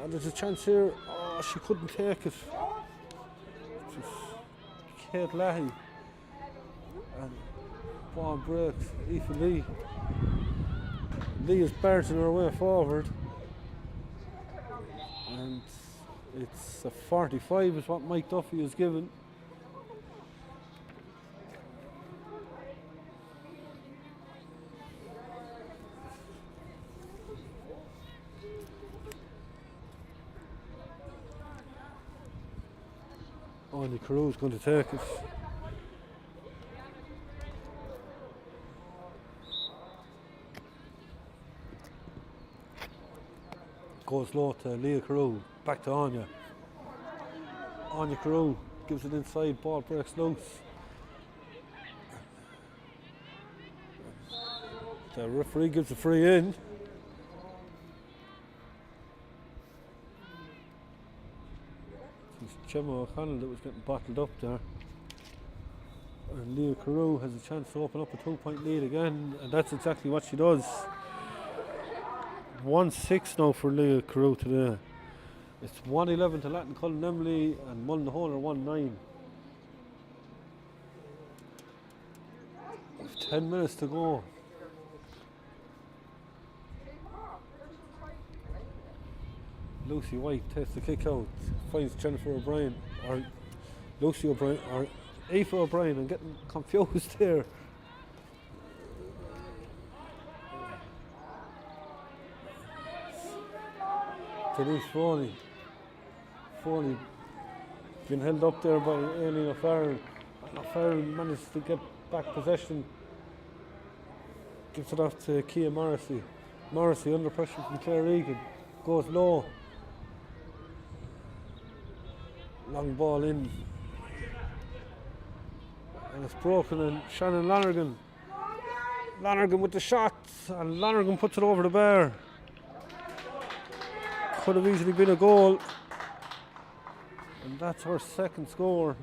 There's a chance here. Oh, she couldn't take it. Kate Lahey. And ball breaks. Aoife Lee. Lee is barging her way forward. And it's a 45 is what Mike Duffy is given. Anya Carew's going to take it. Goes low to Leah Carew, back to Anya. Anya Carew gives it inside, ball breaks loose. The referee gives a free in. It's Gemma O'Connell that was getting bottled up there. And Leah Carew has a chance to open up a 2-point lead again, and that's exactly what she does. 1-6 now for Leah Carew today. It's 1-11 to Lattin-Cullen Emly and Mullinahone are 1-9. With 10 minutes to go. Lucy White takes the kick out, finds Jennifer O'Brien, or Lucy O'Brien, or Aoife O'Brien. I'm getting confused here. Denise Foley. Foley been held up there by Aileen O'Farrell. O'Farrell managed to get back possession. Gives it off to Kia Morrissey. Morrissey under pressure from Claire Egan. Goes low. Long ball in. And it's broken and Shannon Lonergan. Lonergan with the shot and Lonergan puts it over the bar. Could have easily been a goal. And that's her second score.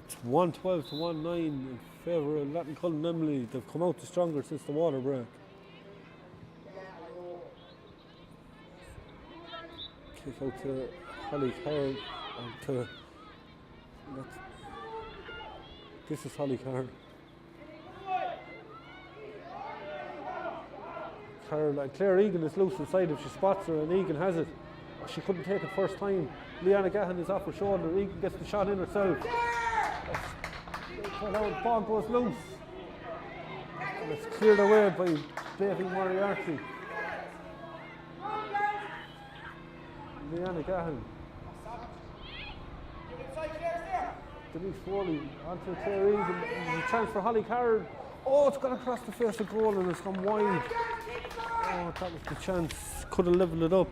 It's 1-12 to 1-9 in favour of Lattin-Cullen Emly. They've come out the stronger since the water break. Kick out to Holly Carroll and to this is Holly Carroll. Carroll and Claire Egan is loose inside if she spots her and Egan has it. She couldn't take it first time. Leanna Gahan is off her shoulder. Egan gets the shot in herself. The ball goes loose. And it's cleared away by Davy Moriarty. Leanna Gahan. Denise Foley onto Claire Egan. There's a chance for Holly Carroll. Oh, it's gone across the face of goal and it's gone wide. Oh, that was the chance. Could have levelled it up.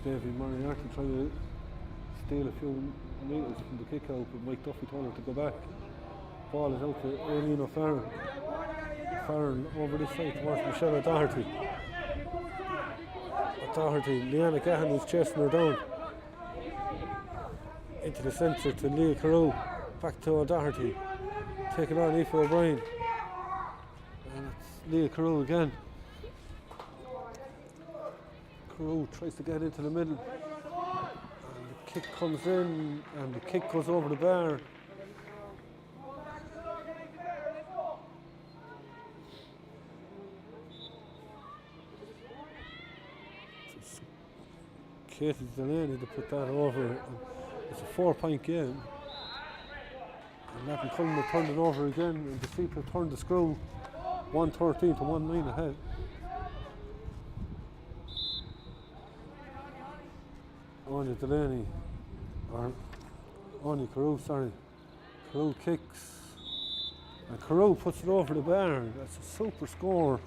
Davy Moriarty trying to steal a few metres from the kick out, but Mike Duffy told her to go back. Ball is out to Aileen O'Farrell. Farrell over this side towards Michelle O'Doherty. Leanna Gahan was chasing her down. Into the centre to Leah Carew. Back to O'Doherty. Taking on Aoife O'Brien. And it's Leah Carew again. Carew tries to get into the middle. And the kick comes in and the kick goes over the bar. Katie Delaney to put that over. It's a 4-point game. And Lattin-Cullen will turn it over again, and the Tipp have turned the screw 113 to 1-9 ahead. Anya Delaney, or Anya Carew, sorry. Carew kicks. And Carew puts it over the bar. That's a super score.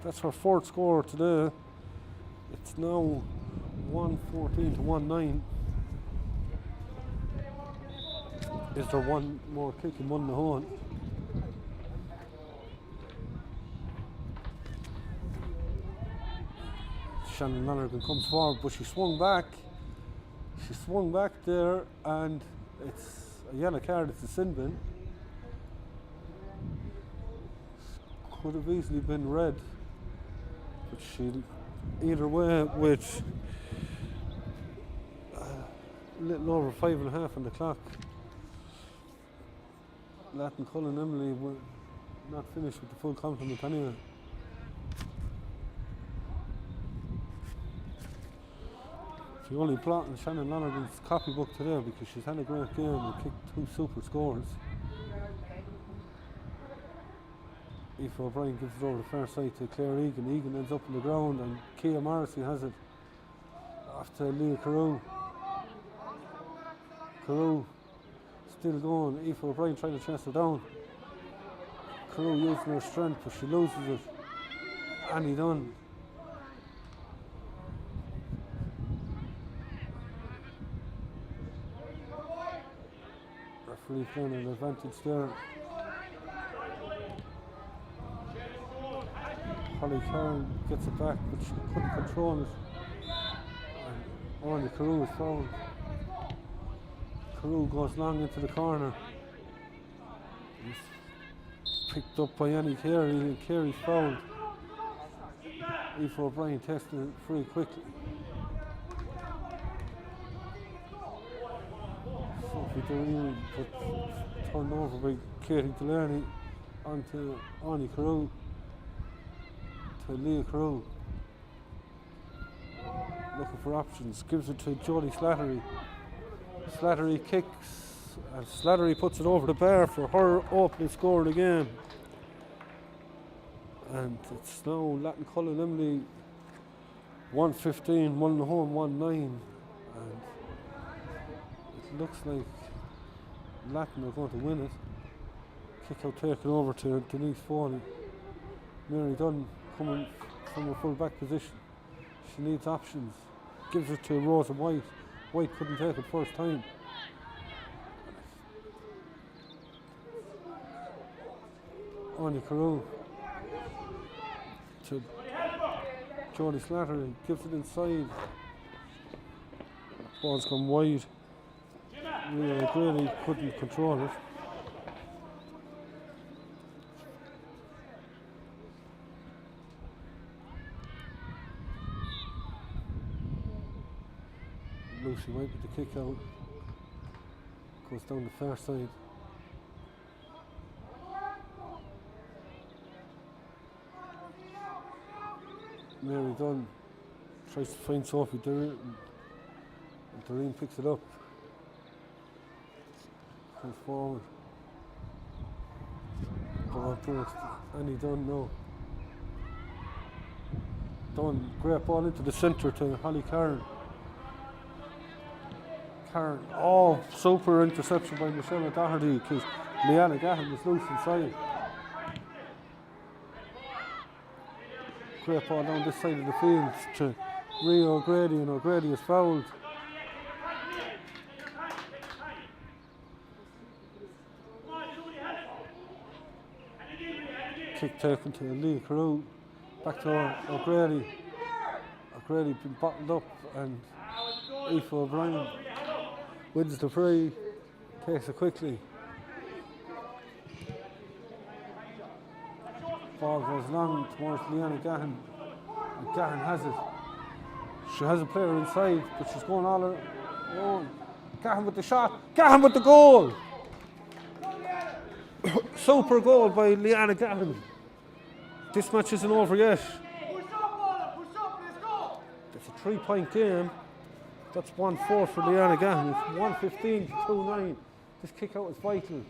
That's her 4th score today. It's now 114 to 1-9. Is there one more kick in Mullinahone? Shannon Lonergan comes forward, but she swung back. She swung back there, and it's a yellow card. It's a sin bin. Could have easily been red, but she, either way, with a little over 5.5 on the clock. Lattin-Cullen Emly were not finished with the full complement anyway. She's only plotting Shannon Lonergan's copybook today because she's had a great game and kicked 2 super scores. Aoife O'Brien gives it over the far side to Claire Egan. Egan ends up on the ground and Kia Morrissey has it off to Leah Carew. Carew still going. Aoife O'Brien trying to chase her down. Carew using her strength, but she loses it. Annie Dunn. Referee playing an advantage there. Holly Karen gets it back, but she couldn't control it. And Anya Carew is fouled. Carew goes long into the corner. He's picked up by Annie Carey, and Carey's fouled. Aoife O'Brien testing it free quickly. Sophie Doreen turned over by Katie Delaney onto Anya Carew to Leah Carew. Looking for options, gives it to Jodie Slattery. Slattery kicks, and Slattery puts it over the bar for her opening score of the game. And it's now Lattin-Cullen Emly 115, Mullinahone 1-9. And it looks like Latin are going to win it. Kick out taken over to Denise Foley. Mary Dunn coming from a full back position. She needs options. Gives it to Rosa White. White couldn't take it first time. Anya Carew to Jodie Slattery, gives it inside. Ball's gone wide. Leah O'Grady couldn't control it. Lucy White with the kick out. Goes down the far side. Mary Dunn tries to find Sophie Doreen, and Doreen picks it up. Comes forward. Ball burst. Annie Dunn, no. Dunn, great ball into the centre to Holly Karen. Karen, oh, super interception by Michelle O'Doherty because Leanna Gahan was loose inside. Great ball down this side of the field to Ria O'Grady, and O'Grady is fouled. kick taken to Lee Carew. Back to O'Grady. O'Grady been bottled up, and Aoife O'Brien wins the free, takes it quickly. Ball goes long towards Leanna Gahan, and Gahan has it. She has a player inside, but she's going all her own. Gahan with the shot, Gahan with the goal! Super goal by Leanna Gahan. This match isn't over yet. It's a 3-point game. That's 1-4 for Leanna Gahan. It's 1:15 to 2-9. This kick out is vital.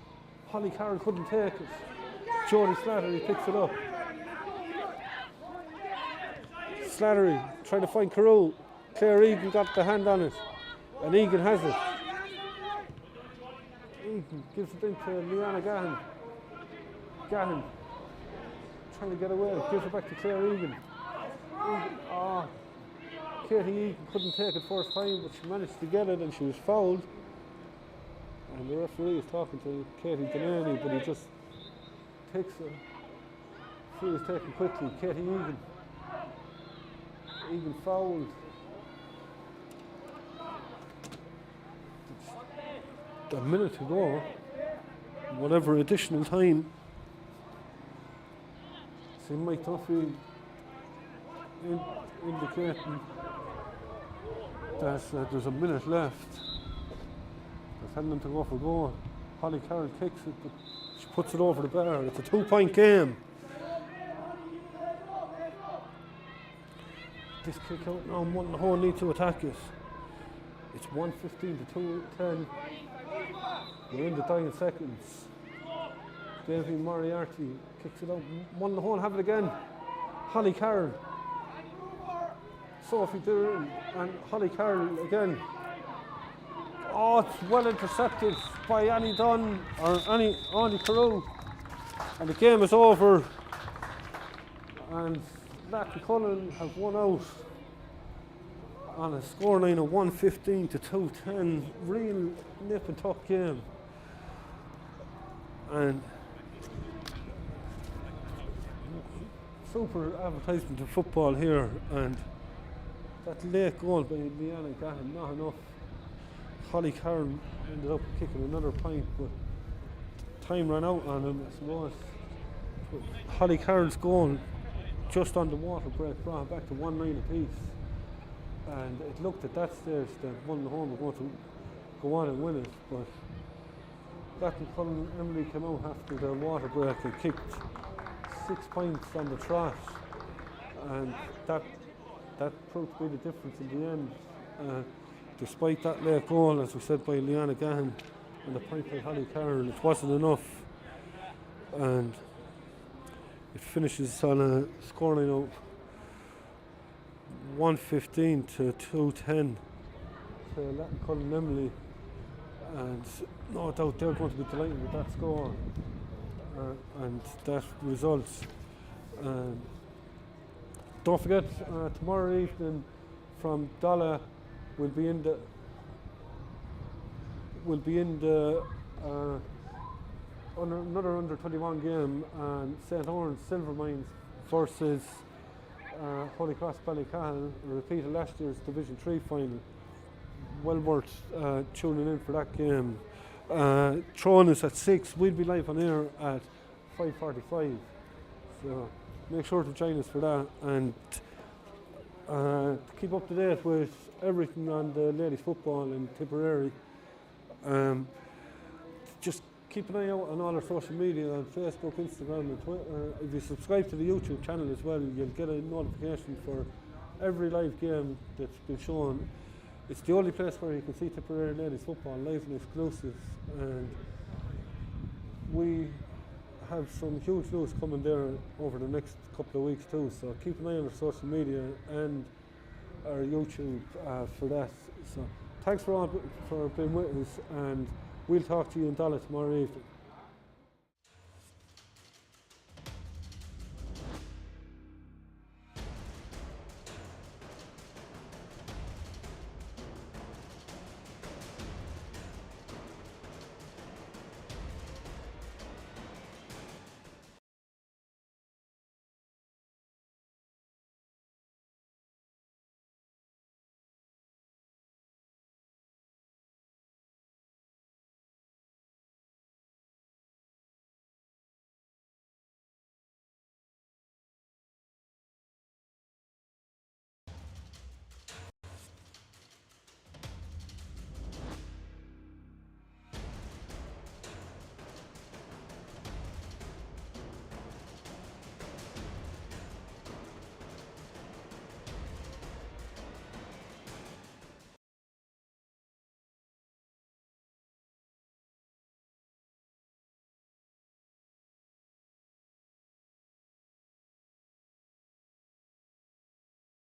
Holly Carroll couldn't take it. Jodie Slattery picks it up. Slattery trying to find Carew. Claire Egan got the hand on it, and Egan has it. Egan gives it into Leanna Gahan. Gahan trying to get away, gives it back to Claire Egan. Katie Egan couldn't take it first time, but she managed to get it, and she was fouled. And the referee is talking to Katie Delaney, but he just takes it. Free is taken quickly. Katie Egan. Egan fouled. A minute to go. Whatever additional time. See Mike Duffy indicating that there's a minute left. They're telling them to go for goal. Holly Carroll kicks it, but she puts it over the bar. It's a 2-point game. This kick out now, Mullinahone need to attack it. It's 1:15 to 2:10. We're in the dying seconds. Davy Moriarty kicks it out. Mullinahone have it again. Holly Carroll. Sophie Duran and Holly Carroll again. Oh, it's well intercepted by Annie Dunn or Annie Carew. And the game is over. And Lattin-Cullen have won out on a scoreline of 1:15 to 2:10. Real nip and tuck game. And super advertisement of football here, and that late goal by Leanna Gahan, not enough. Holly Carroll ended up kicking another point, but time ran out on him, I suppose. But Holly Carroll's goal just on the water break brought back to 1-9 apiece. And it looked at that stage that Mullinahone were going to go on and win it, but Lattin-Cullen Emly came out after the water break and kicked 6 points on the trot, and that proved to be the difference in the end. Despite that late goal, as we said, by Leanna Gahan and the point by Holly Carroll, it wasn't enough, and it finishes on a scoreline of 1:15 to 2:10 to Lattin-Cullen Emly, and no doubt they're going to be delighted with that score and that result. Don't forget, tomorrow evening from Dala we'll be in the another under-21 game, and St. Orange Silvermines versus Holy Cross Ballycahill, a repeat of last year's Division 3 final. Well worth tuning in for that game. Throwing us at 6, we'll be live on air at 5:45. So make sure to join us for that, and to keep up to date with everything on the ladies football in Tipperary. Just keep an eye out on all our social media on Facebook, Instagram and Twitter. If you subscribe to the YouTube channel as well, you'll get a notification for every live game that's been shown. It's the only place where you can see Tipperary ladies football live and exclusive, and we have some huge news coming there over the next couple of weeks too, so keep an eye on our social media and our YouTube for that. So thanks for being with us, and we'll talk to you in Dala tomorrow evening.